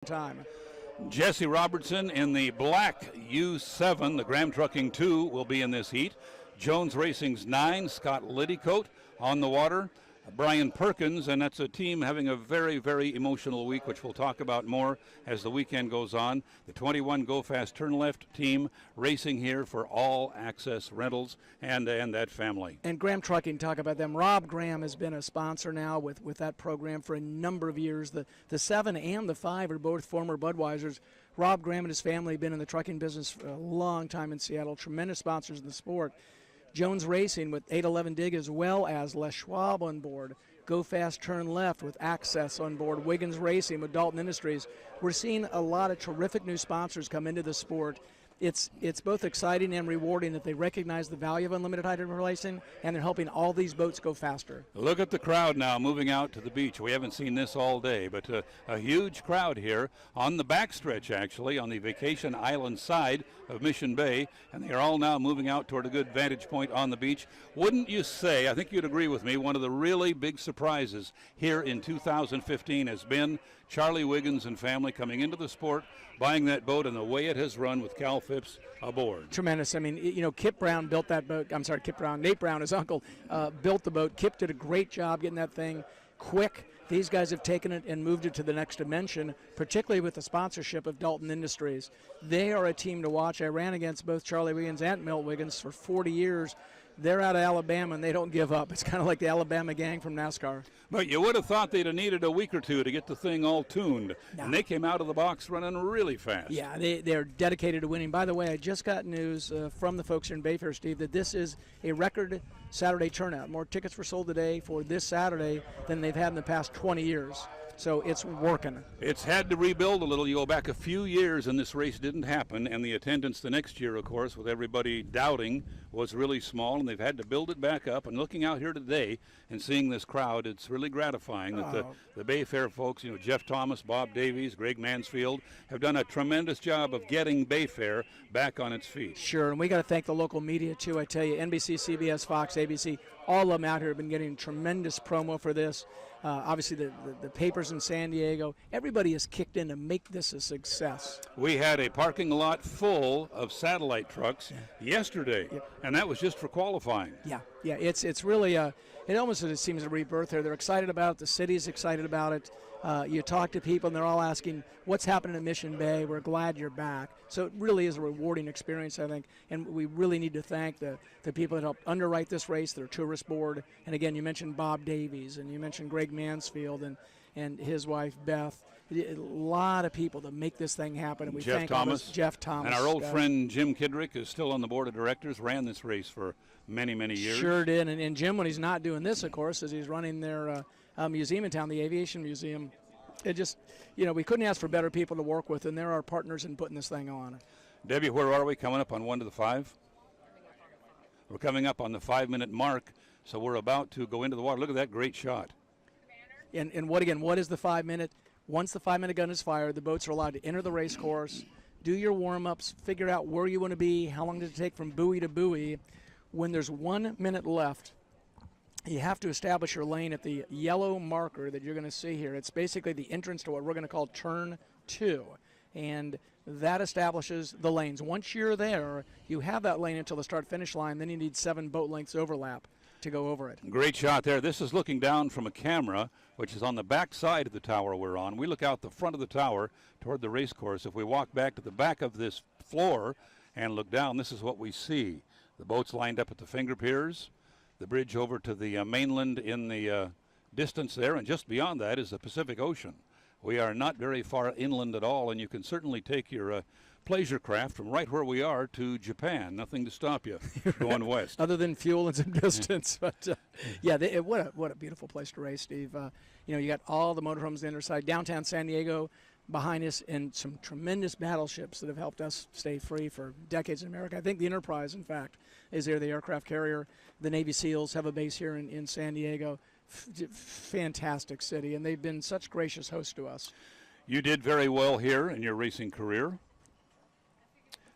time. Jesse Robertson in the black U7. The Graham Trucking 2 will be in this heat. Jones Racing's 9. Scott Liddycoat on the water. Brian Perkins, and that's a team having a very, very emotional week, which we'll talk about more as the weekend goes on. The 21 Go Fast Turn Left team racing here for all access rentals and that family. And Graham Trucking, talk about them. Rob Graham has been a sponsor now with that program for a number of years. The 7 and the 5 are both former Budweisers. Rob Graham and his family have been in the trucking business for a long time in Seattle, tremendous sponsors in the sport. Jones Racing with 811 Dig, as well as Les Schwab on board. Go Fast Turn Left with Access on board. Wiggins Racing with Dalton Industries. We're seeing a lot of terrific new sponsors come into the sport. It's both exciting and rewarding that they recognize the value of unlimited hydrogen racing, and they're helping all these boats go faster. Look at the crowd now moving out to the beach. We haven't seen this all day, but a huge crowd here on the backstretch, actually, on the Vacation Island side of Mission Bay, and they are all now moving out toward a good vantage point on the beach. Wouldn't you say, I think you'd agree with me, one of the really big surprises here in 2015 has been Charlie Wiggins and family coming into the sport, buying that boat, and the way it has run with Cal Phipps aboard. Tremendous. I mean, Kip Brown built that boat. I'm sorry, Kip Brown. Nate Brown, his uncle, built the boat. Kip did a great job getting that thing quick. These guys have taken it and moved it to the next dimension, particularly with the sponsorship of Dalton Industries. They are a team to watch. I ran against both Charlie Wiggins and Milt Wiggins for 40 years. They're out of Alabama, and they don't give up. It's kind of like the Alabama gang from NASCAR. But you would have thought they'd have needed a week or two to get the thing all tuned. No. And they came out of the box running really fast. Yeah, they're dedicated to winning. By the way, I just got news from the folks here in Bayfair, Steve, that this is a record Saturday turnout. More tickets were sold today for this Saturday than they've had in the past 20 years. So it's working. It's had to rebuild a little. You go back a few years and this race didn't happen, and the attendance the next year, of course, with everybody doubting, was really small, and they've had to build it back up. And looking out here today and seeing this crowd, it's really gratifying that the Bayfair folks, Jeff Thomas, Bob Davies, Greg Mansfield, have done a tremendous job of getting Bayfair back on its feet. Sure, and we got to thank the local media, too. I tell you, NBC, CBS, Fox, ABC, all of them out here have been getting tremendous promo for this. Obviously, the papers in San Diego, everybody has kicked in to make this a success. We had a parking lot full of satellite trucks yesterday, and that was just for qualifying. Yeah, it's really it almost seems a rebirth here. They're excited about it. The city's excited about it. You talk to people, and they're all asking, what's happening in Mission Bay? We're glad you're back. So it really is a rewarding experience, I think, and we really need to thank the people that helped underwrite this race, their tourist board. And, again, you mentioned Bob Davies, and you mentioned Greg Mansfield and his wife, Beth. A lot of people to make this thing happen, and we Jeff thank Thomas. Jeff Thomas. And our old friend Jim Kidrick is still on the board of directors, ran this race for many, many years. Sure did, and Jim, when he's not doing this, of course, is he's running their museum in town, the Aviation Museum. It just, we couldn't ask for better people to work with, and they're our partners in putting this thing on. Debbie, where are we? Coming up on 1 to the 5? We're coming up on the 5-minute mark, so we're about to go into the water. Look at that great shot. And what is the 5-minute? Once the 5-minute gun is fired, the boats are allowed to enter the race course, do your warm-ups, figure out where you want to be, how long does it take from buoy to buoy. When there's 1 minute left, you have to establish your lane at the yellow marker that you're going to see here. It's basically the entrance to what we're going to call turn 2, and that establishes the lanes. Once you're there, you have that lane until the start-finish line. Then you need 7 boat lengths overlap to go over it. Great shot there. This is looking down from a camera, which is on the back side of the tower we're on. We look out the front of the tower toward the race course. If we walk back to the back of this floor and look down, this is what we see. The boats lined up at the finger piers, the bridge over to the mainland in the distance there, and just beyond that is the Pacific Ocean. We are not very far inland at all, and you can certainly take your pleasure craft from right where we are to Japan. Nothing to stop you going west. Other than fuel and some distance. But, what a beautiful place to race, Steve. You got all the motorhomes on the other side. Downtown San Diego behind us, and some tremendous battleships that have helped us stay free for decades in America. I think the Enterprise, in fact, is there, the aircraft carrier. The Navy SEALs have a base here in San Diego. Fantastic city, and they've been such gracious hosts to us. You did very well here in your racing career,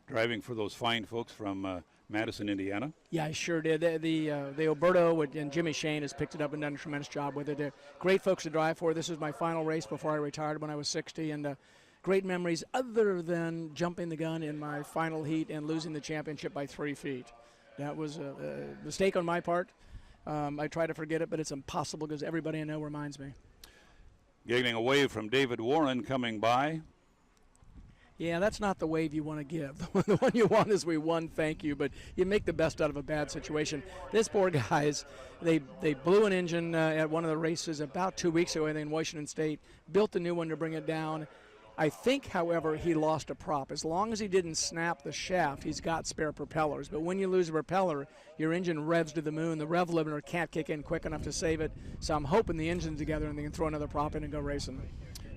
driving for those fine folks from Madison, Indiana. Yeah, I sure did. The Alberto and Jimmy Shane has picked it up and done a tremendous job with it. They're great folks to drive for. This is my final race before I retired when I was 60, and great memories other than jumping the gun in my final heat and losing the championship by 3 feet. That was a mistake on my part. I try to forget it, but it's impossible because everybody I know reminds me. Getting a wave from David Warren coming by. Yeah, that's not the wave you want to give. The one you want is "we won, thank you," but you make the best out of a bad situation. This poor guys, they blew an engine at one of the races about 2 weeks ago, I think, in Washington State, built a new one to bring it down. I think, however, he lost a prop. As long as he didn't snap the shaft, he's got spare propellers. But when you lose a propeller, your engine revs to the moon. The rev limiter can't kick in quick enough to save it. So I'm hoping the engine's together and they can throw another prop in and go racing.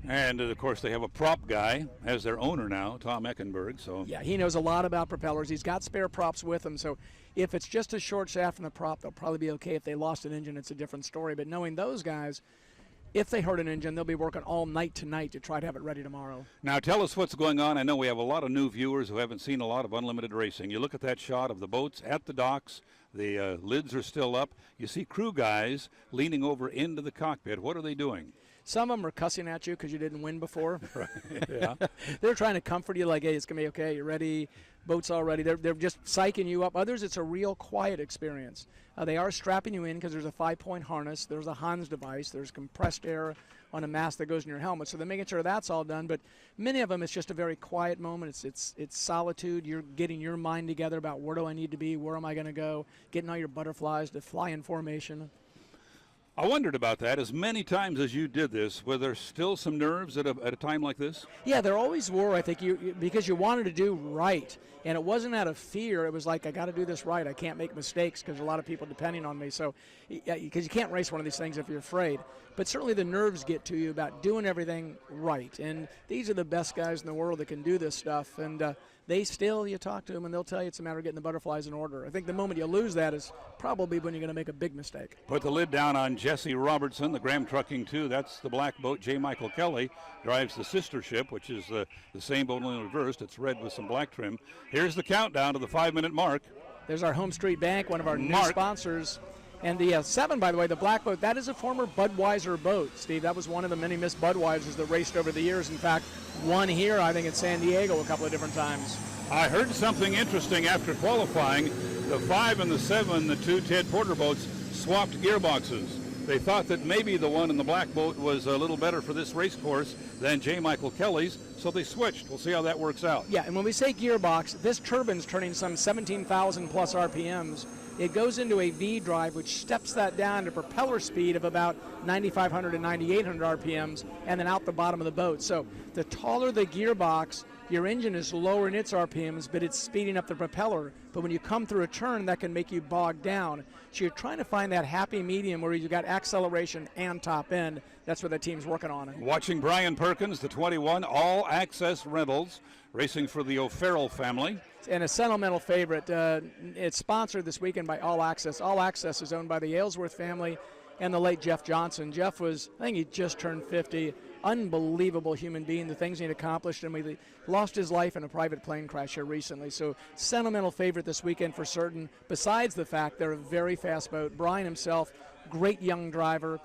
And, of course, they have a prop guy as their owner now, Tom Eckenberg. So yeah, he knows a lot about propellers. He's got spare props with him. So if it's just a short shaft from the prop, they'll probably be okay. If they lost an engine, it's a different story. But knowing those guys, if they hurt an engine, they'll be working all night tonight to try to have it ready tomorrow. Now tell us what's going on. I know we have a lot of new viewers who haven't seen a lot of unlimited racing. You look at that shot of the boats at the docks. The lids are still up. You see crew guys leaning over into the cockpit. What are they doing? Some of them are cussing at you because you didn't win before. Right. Yeah. They're trying to comfort you like, hey, it's going to be okay. You're ready. Boat's all ready. They're just psyching you up. Others, it's a real quiet experience. They are strapping you in because there's a 5-point harness. There's a Hans device. There's compressed air on a mask that goes in your helmet. So they're making sure that's all done. But many of them, it's just a very quiet moment. It's solitude. You're getting your mind together about where do I need to be? Where am I going to go? Getting all your butterflies to fly in formation. I wondered about that. As many times as you did this, were there still some nerves at a time like this? Yeah, there always were. I think because you wanted to do right, and it wasn't out of fear. It was like, I got to do this right. I can't make mistakes because a lot of people depending on me. So, because you can't race one of these things if you're afraid. But certainly the nerves get to you about doing everything right. And these are the best guys in the world that can do this stuff. And you talk to them, and they'll tell you it's a matter of getting the butterflies in order. I think the moment you lose that is probably when you're going to make a big mistake. Put the lid down on Jesse Robertson, the Graham Trucking 2. That's the black boat. J. Michael Kelly drives the sister ship, which is the same boat only reversed. It's red with some black trim. Here's the countdown to the 5-minute mark. There's our Home Street Bank, one of our new sponsors. And the 7, by the way, the black boat, that is a former Budweiser boat, Steve. That was one of the many Miss Budweisers that raced over the years. In fact, one here, I think, at San Diego a couple of different times. I heard something interesting after qualifying. The 5 and the 7, the two Ted Porter boats, swapped gearboxes. They thought that maybe the one in the black boat was a little better for this race course than J. Michael Kelly's, so they switched. We'll see how that works out. Yeah, and when we say gearbox, this turbine's turning some 17,000 plus RPMs. It goes into a V drive, which steps that down to propeller speed of about 9,500 to 9,800 RPMs, and then out the bottom of the boat. So the taller the gearbox, your engine is lowering its RPMs, but it's speeding up the propeller. But when you come through a turn, that can make you bog down. So you're trying to find that happy medium where you've got acceleration and top end. That's what the team's working on. Watching Brian Perkins, the 21, All Access Rentals, racing for the O'Farrell family. And a sentimental favorite. It's sponsored this weekend by All Access. All Access is owned by the Aylesworth family and the late Jeff Johnson. Jeff was, I think he just turned 50. Unbelievable human being, the things he'd accomplished, and we lost his life in a private plane crash here recently. So sentimental favorite this weekend for certain, besides the fact they're a very fast boat. Brian himself, great young driver.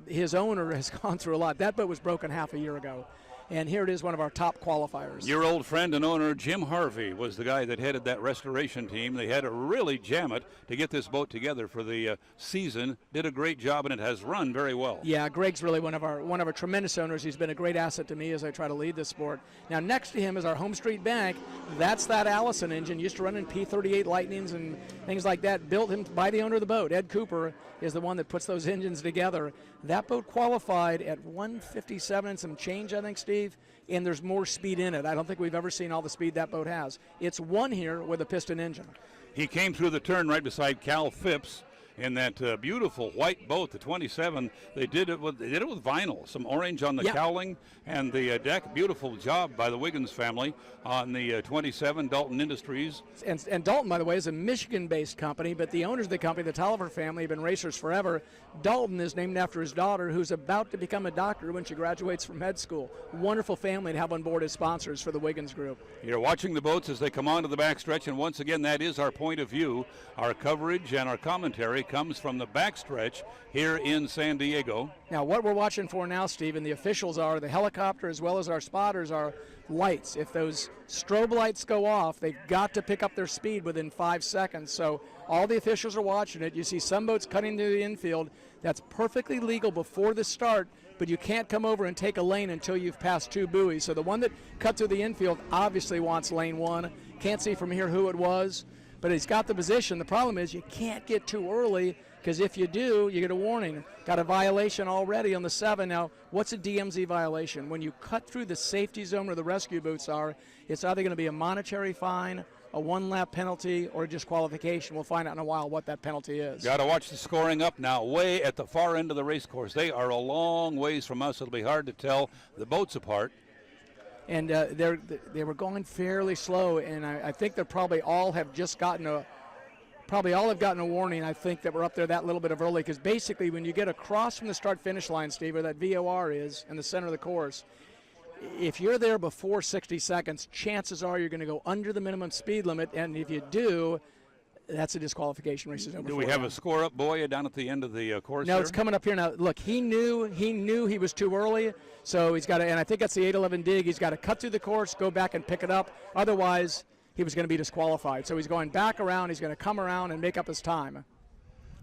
His owner has gone through a lot. That boat was broken half a year ago. And here it is, one of our top qualifiers. Your old friend and owner, Jim Harvey, was the guy that headed that restoration team. They had to really jam it to get this boat together for the season. Did a great job, and it has run very well. Yeah, Greg's really one of our tremendous owners. He's been a great asset to me as I try to lead this sport. Now, next to him is our Home Street Bank. That's that Allison engine. Used to run in P38 Lightnings and things like that. Built him by the owner of the boat. Ed Cooper is the one that puts those engines together. That boat qualified at 157 and some change, I think, Steve, and there's more speed in it. I don't think we've ever seen all the speed that boat has. It's one here with a piston engine. He came through the turn right beside Cal Phipps in that beautiful white boat, the 27. They did it with vinyl, some orange on the cowling and the deck. Beautiful job by the Wiggins family on the 27, Dalton Industries. And Dalton, by the way, is a Michigan-based company, but the owners of the company, the Tolliver family, have been racers forever. Dalton is named after his daughter, who's about to become a doctor when she graduates from med school. Wonderful family to have on board as sponsors for the Wiggins Group. You're watching the boats as they come onto the backstretch, and once again, that is our point of view. Our coverage and our commentary comes from the backstretch here in San Diego. Now, what we're watching for now, Stephen, the officials are, the helicopter as well as our spotters are lights. If those strobe lights go off, they've got to pick up their speed within 5 seconds. So all the officials are watching it. You see some boats cutting to the infield. That's perfectly legal before the start, but you can't come over and take a lane until you've passed 2 buoys. So the one that cut through the infield obviously wants lane 1. Can't see from here who it was, but he's got the position. The problem is you can't get too early, because if you do, you get a warning. Got a violation already on the 7. Now, what's a DMZ violation? When you cut through the safety zone where the rescue boats are, it's either going to be a monetary fine, a 1-lap penalty, or a disqualification. We'll find out in a while what that penalty is. Got to watch the scoring up now, way at the far end of the race course. They are a long ways from us. It'll be hard to tell the boats apart. And they were going fairly slow, and I think they probably all have just gotten a warning. I think that we're up there that little bit of early, because basically when you get across from the start-finish line, Steve, where that VOR is in the center of the course, if you're there before 60 seconds, chances are you're going to go under the minimum speed limit, and if you do, that's a disqualification. Race is over. Do we have a score up, Boya, down at the end of the course? No, here? it's coming up here now. Look, he knew he was too early, so he's got to, and I think that's the 811 dig. He's got to cut through the course, go back and pick it up. Otherwise, he was going to be disqualified. So he's going back around. He's going to come around and make up his time.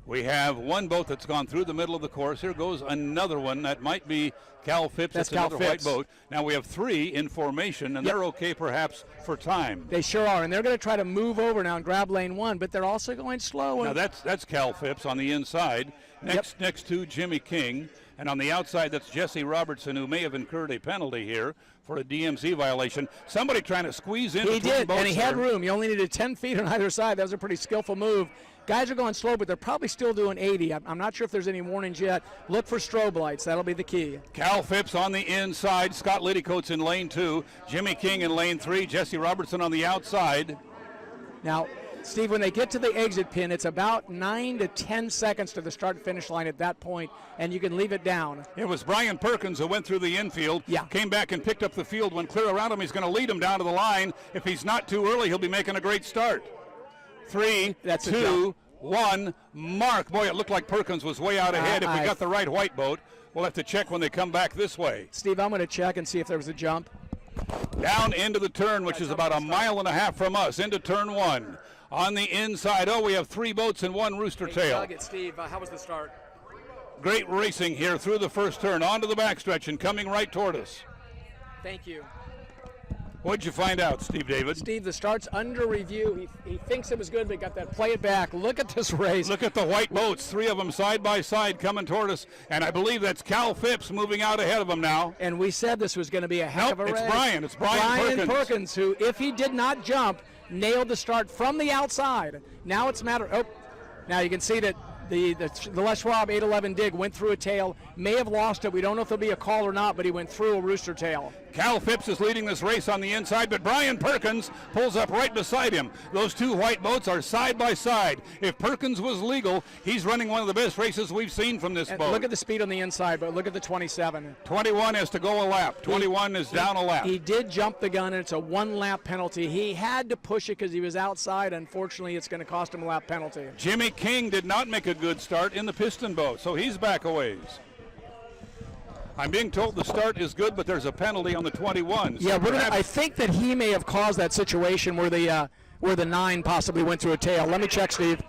We have one boat that's gone through the middle of the course. Here goes another one. That might be Cal Phipps. That's another Cal white Phipps. boat. Now we have 3 in formation, and they're okay perhaps for time. They sure are, and they're going to try to move over now and grab lane 1, but they're also going slow. Now that's Cal Phipps on the inside, next to Jimmy King, and on the outside that's Jesse Robertson, who may have incurred a penalty here for a DMZ violation. Somebody trying to squeeze in. He did, and he had room. He only needed 10 feet on either side. That was a pretty skillful move. Guys are going slow, but they're probably still doing 80. I'm not sure if there's any warnings yet. Look for strobe lights. That'll be the key. Cal Phipps on the inside. Scott Liddycoat's in lane 2. Jimmy King in lane 3. Jesse Robertson on the outside. Now, Steve, when they get to the exit pin, it's about 9 to 10 seconds to the start-finish line at that point, and you can leave it down. It was Brian Perkins who went through the infield, came back and picked up the field. Went clear around him. He's going to lead him down to the line. If he's not too early, he'll be making a great start. 3, 2, 1, mark. Boy, it looked like Perkins was way out ahead. If we got the right white boat, we'll have to check when they come back this way. Steve, I'm going to check and see if there was a jump. Down into the turn, which is about a mile and a half from us, into turn 1. On the inside, we have 3 boats and 1 rooster tail. Steve, how was the start? Great racing here through the first turn, onto the backstretch and coming right toward us. Thank you. What'd you find out, Steve David? Steve, the start's under review. He thinks it was good, but he got that play it back. Look at this race. Look at the white boats, 3 of them side by side coming toward us, and I believe that's Cal Phipps moving out ahead of them now. And we said this was going to be a heck of a race. It's Brian Perkins, who, if he did not jump, nailed the start from the outside. Now it's a matter. Now you can see that the Les Schwab 811 dig went through a tail, may have lost it. We don't know if there'll be a call or not, but he went through a rooster tail. Cal Phipps is leading this race on the inside, but Brian Perkins pulls up right beside him. Those 2 white boats are side by side. If Perkins was legal, he's running one of the best races we've seen from this boat. Look at the speed on the inside, but look at the 27. 21 has to go a lap. 21 is down a lap. He did jump the gun, and it's a 1-lap penalty. He had to push it because he was outside. Unfortunately, it's going to cost him a lap penalty. Jimmy King did not make a good start in the piston boat, so he's back a ways. I'm being told the start is good, but there's a penalty on the 21. So I think that he may have caused that situation where the 9 possibly went through a tail. Let me check, Steve.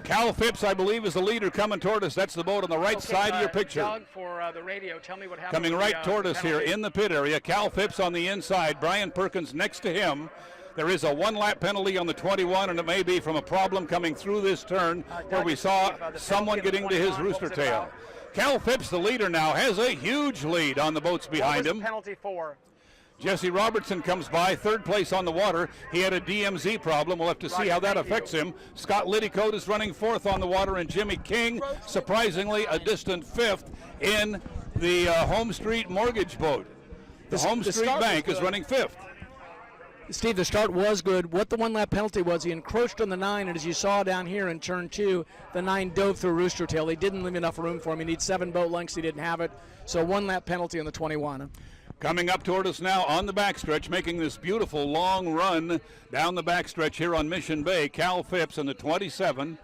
Cal Phipps, I believe, is the leader coming toward us. That's the boat on the right side of your picture. Doug, for the radio, tell me what happened. Coming right toward us here in the pit area. Cal Phipps on the inside. Brian Perkins next to him. There is a 1-lap penalty on the 21, and it may be from a problem coming through this turn where we saw someone getting to his rooster tail. Cal Phipps, the leader now, has a huge lead on the boats behind him. Penalty for? Jesse Robertson comes by, 3rd place on the water. He had a DMZ problem. We'll have to see how that affects him. Scott Liddycoat is running 4th on the water, and Jimmy King, surprisingly, a distant 5th in the Home Street Mortgage boat. The Home Street Bank is running 5th. Steve, the start was good. What the 1-lap penalty was, he encroached on the 9, and as you saw down here in turn 2, the 9 dove through rooster tail. They didn't leave enough room for him. He needs 7 boat lengths. He didn't have it. So 1-lap penalty on the 21. Coming up toward us now on the backstretch, making this beautiful long run down the backstretch here on Mission Bay, Cal Phipps in the 27.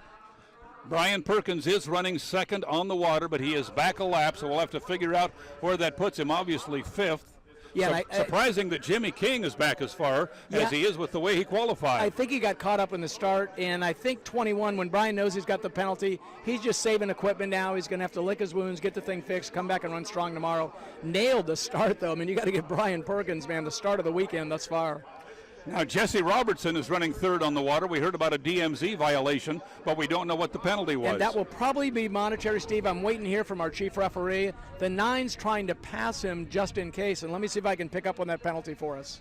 Brian Perkins is running second on the water, but he is back a lap, so we'll have to figure out where that puts him. Obviously fifth. Yeah, surprising that Jimmy King is back as far as he is with the way he qualified. I think he got caught up in the start, and I think 21, when Brian knows he's got the penalty, he's just saving equipment now. He's going to have to lick his wounds, get the thing fixed, come back and run strong tomorrow. Nailed the start, though. I mean, you got to get Brian Perkins, man, the start of the weekend thus far. Now, Jesse Robertson is running third on the water. We heard about a DMZ violation, but we don't know what the penalty was. And that will probably be monetary, Steve. I'm waiting to hear from our chief referee. The 9's trying to pass him just in case, and let me see if I can pick up on that penalty for us.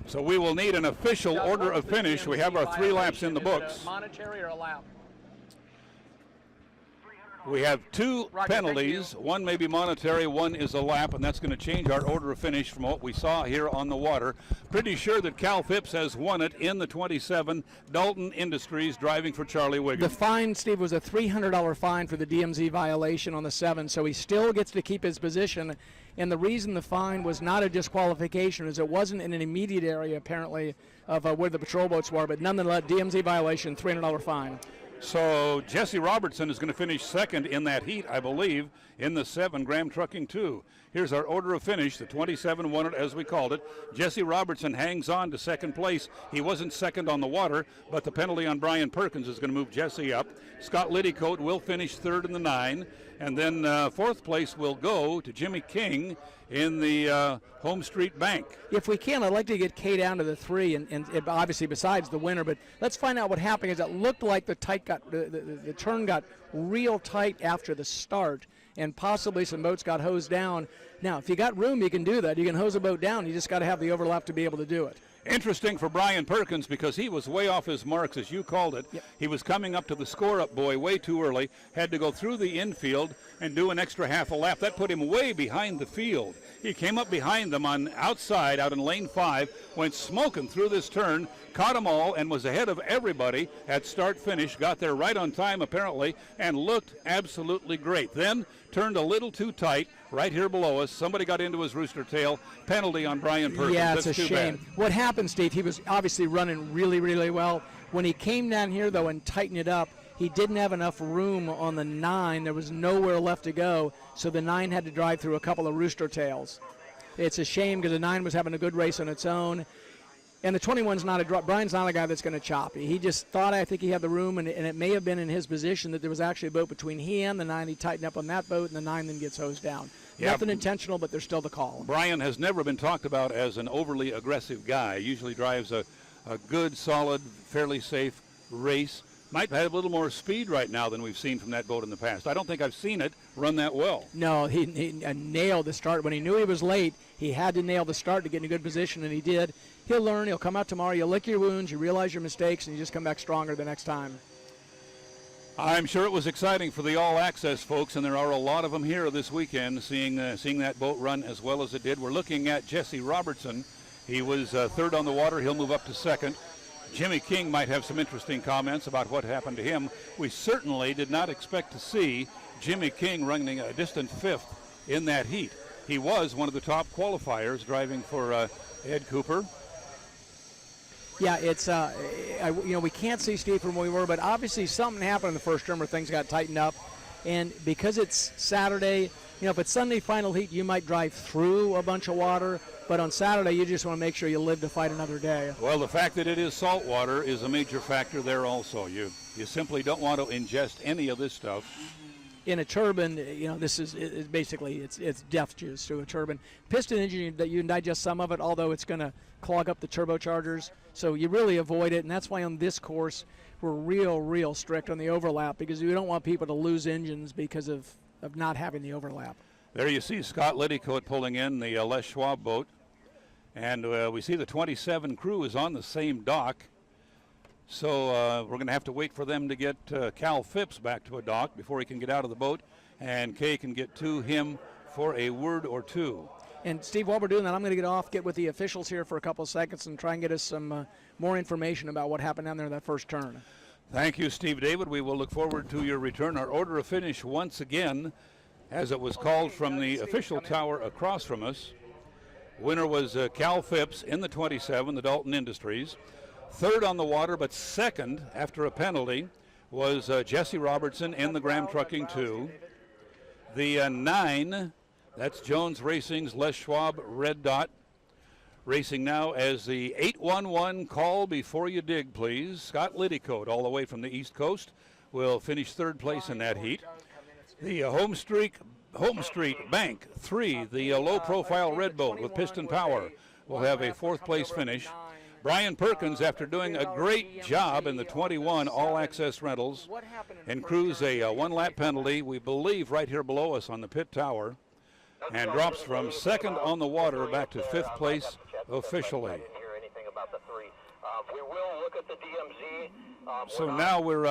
So we will need an official order of finish. We have our 3 laps in the books. Monetary or a lap? We have 2 penalties. One may be monetary, one is a lap, and that's going to change our order of finish from what we saw here on the water. Pretty sure that Cal Phipps has won it in the 27. Dalton Industries driving for Charlie Wiggins. The fine, Steve, was a $300 fine for the DMZ violation on the 7, so he still gets to keep his position. And the reason the fine was not a disqualification is it wasn't in an immediate area, apparently, of where the patrol boats were, but nonetheless, DMZ violation, $300 fine. So Jesse Robertson is going to finish second in that heat, I believe, in the 7 Graham Trucking 2. Here's our order of finish. The 27 won it, as we called it. Jesse Robertson hangs on to second place. He wasn't second on the water, but the penalty on Brian Perkins is going to move Jesse up. Scott Liddycoat will finish third in the 9. And then fourth place will go to Jimmy King in the Home Street Bank. If we can, I'd like to get Kay down to the 3, and obviously besides the winner, but let's find out what happened. Is it looked like the turn got real tight after the start, and possibly some boats got hosed down. Now, if you got room, you can do that. You can hose a boat down. You just got to have the overlap to be able to do it. Interesting for Brian Perkins because he was way off his marks, as you called it. Yep. He was coming up to the score-up buoy way too early, had to go through the infield and do an extra half a lap. That put him way behind the field. He came up behind them on outside, out in lane 5, went smoking through this turn, caught them all, and was ahead of everybody at start-finish. Got there right on time, apparently, and looked absolutely great. Then turned a little too tight right here below us. Somebody got into his rooster tail. Penalty on Brian Perkins. Yeah, That's it's a too shame. bad. What happened, Steve, he was obviously running really, really well. When he came down here, though, and tightened it up, he didn't have enough room on the 9. There was nowhere left to go, so the 9 had to drive through a couple of rooster tails. It's a shame because the 9 was having a good race on its own. And the 21's not a drop. Brian's not a guy that's going to chop. He just thought, I think he had the room, and it may have been in his position that there was actually a boat between he and the 9. He tightened up on that boat, and the 9 then gets hosed down. Yep. Nothing intentional, but there's still the call. Brian has never been talked about as an overly aggressive guy. Usually drives a good, solid, fairly safe race. Might have a little more speed right now than we've seen from that boat in the past. I don't think I've seen it run that well. No, he nailed the start. When he knew he was late, he had to nail the start to get in a good position, and he did. He'll learn. He'll come out tomorrow. You lick your wounds, you realize your mistakes, and you just come back stronger the next time. I'm sure it was exciting for the all-access folks, and there are a lot of them here this weekend seeing that boat run as well as it did. We're looking at Jesse Robertson. He was third on the water. He'll move up to second. Jimmy King might have some interesting comments about what happened to him. We certainly did not expect to see Jimmy King running a distant 5th in that heat. He was one of the top qualifiers driving for Ed Cooper. Yeah, it's we can't see Steve from where we were, but obviously something happened in the first term where things got tightened up. And because it's Saturday, if it's Sunday final heat, you might drive through a bunch of water. But on Saturday, you just want to make sure you live to fight another day. Well, the fact that it is salt water is a major factor there also. You simply don't want to ingest any of this stuff. In a turbine, this is basically it's death juice to a turbine. Piston engine, that you can digest some of it, although it's going to clog up the turbochargers. So you really avoid it, and that's why on this course we're real strict on the overlap, because we don't want people to lose engines because of not having the overlap. There you see Scott Liddycoat pulling in the Les Schwab boat. And we see the 27 crew is on the same dock. So we're going to have to wait for them to get Cal Phipps back to a dock before he can get out of the boat. And Kay can get to him for a word or two. And, Steve, while we're doing that, I'm going to get with the officials here for a couple of seconds and try and get us some more information about what happened down there in that first turn. Thank you, Steve David. We will look forward to your return. Our order of finish once again, as it was called from the official tower across from us. Winner was Cal Phipps in the 27, the Dalton Industries. Third on the water, but second after a penalty was Jesse Robertson in the Graham Trucking 2. The 9, that's Jones Racing's Les Schwab Red Dot. Racing now as the 811 Call Before You Dig, please. Scott Liddycoat, all the way from the East Coast, will finish third place in that heat. The Home Street Bank 3, the low-profile Red Boat with piston power, will have a fourth place finish. Brian Perkins, after doing a great job in the 21 all-access rentals, and crews a one-lap penalty, we believe right here below us on the pit tower, and drops from second on the water back to fifth place officially. So now we're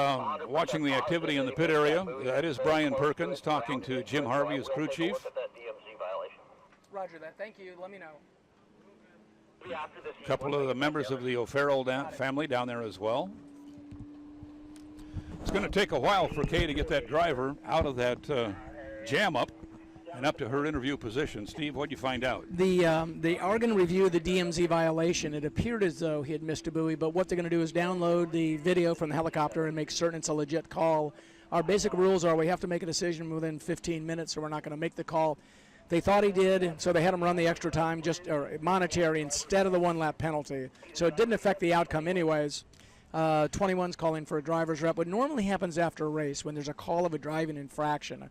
watching the activity in the pit area. That is Brian Perkins talking to Jim Harvey, his crew chief. Roger that. Thank you. Let me know. A couple of the members of the O'Farrell family down there as well. It's going to take a while for Kay to get that driver out of that jam up and up to her interview position. Steve, what did you find out? They are going to review the DMZ violation. It appeared as though he had missed a buoy, but what they're going to do is download the video from the helicopter and make certain it's a legit call. Our basic rules are we have to make a decision within 15 minutes, or we're not going to make the call. They thought he did, so they had him run the extra time, or monetary, instead of the one-lap penalty. So it didn't affect the outcome anyways. 21's calling for a driver's rep. What normally happens after a race when there's a call of a driving infraction,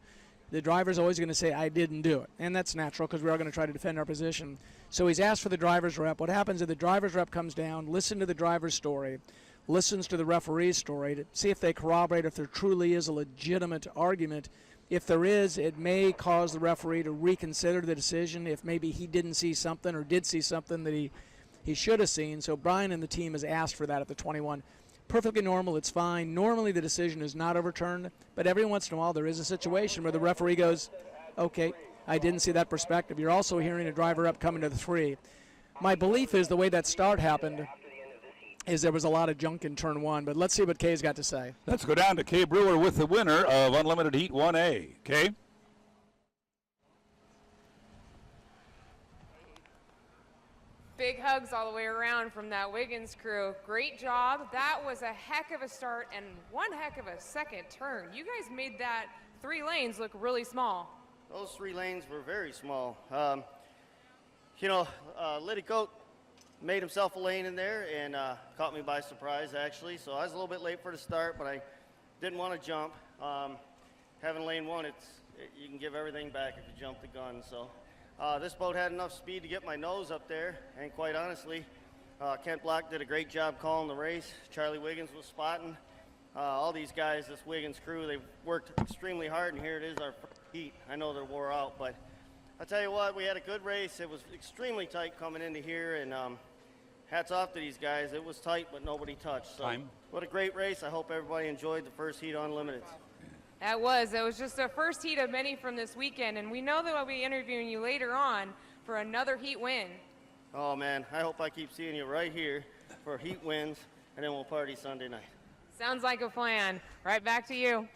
the driver's always going to say, I didn't do it. And that's natural because we are going to try to defend our position. So he's asked for the driver's rep. What happens is the driver's rep comes down, listens to the driver's story, listens to the referee's story to see if they corroborate if there truly is a legitimate argument. If there is, it may cause the referee to reconsider the decision if maybe he didn't see something or did see something that he should have seen. So Brian and the team has asked for that at the 21. Perfectly normal, it's fine. Normally the decision is not overturned, but every once in a while there is a situation where the referee goes, okay, I didn't see that perspective. You're also hearing a driver up coming to the 3. My belief is the way that start happened is there was a lot of junk in turn 1, but let's see what Kay's got to say. Let's go down to Kay Brewer with the winner of Unlimited Heat 1A. Kay? Big hugs all the way around from that Wiggins crew. Great job. That was a heck of a start and one heck of a second turn. You guys made that 3 lanes look really small. Those 3 lanes were very small. Liddycoat made himself a lane in there and caught me by surprise, actually. So I was a little bit late for the start, but I didn't want to jump. Having lane 1, you can give everything back if you jump the gun. So this boat had enough speed to get my nose up there, and quite honestly, Kent Block did a great job calling the race. Charlie Wiggins was spotting. All these guys, this Wiggins crew, they've worked extremely hard, and here it is, our first heat. I know they're wore out, but I'll tell you what, we had a good race. It was extremely tight coming into here, and hats off to these guys. It was tight, but nobody touched. So what a great race. I hope everybody enjoyed the first heat on Unlimited. That was just a first heat of many from this weekend, and we know that we'll be interviewing you later on for another heat win. Oh, man, I hope I keep seeing you right here for heat wins, and then we'll party Sunday night. Sounds like a plan. Right back to you.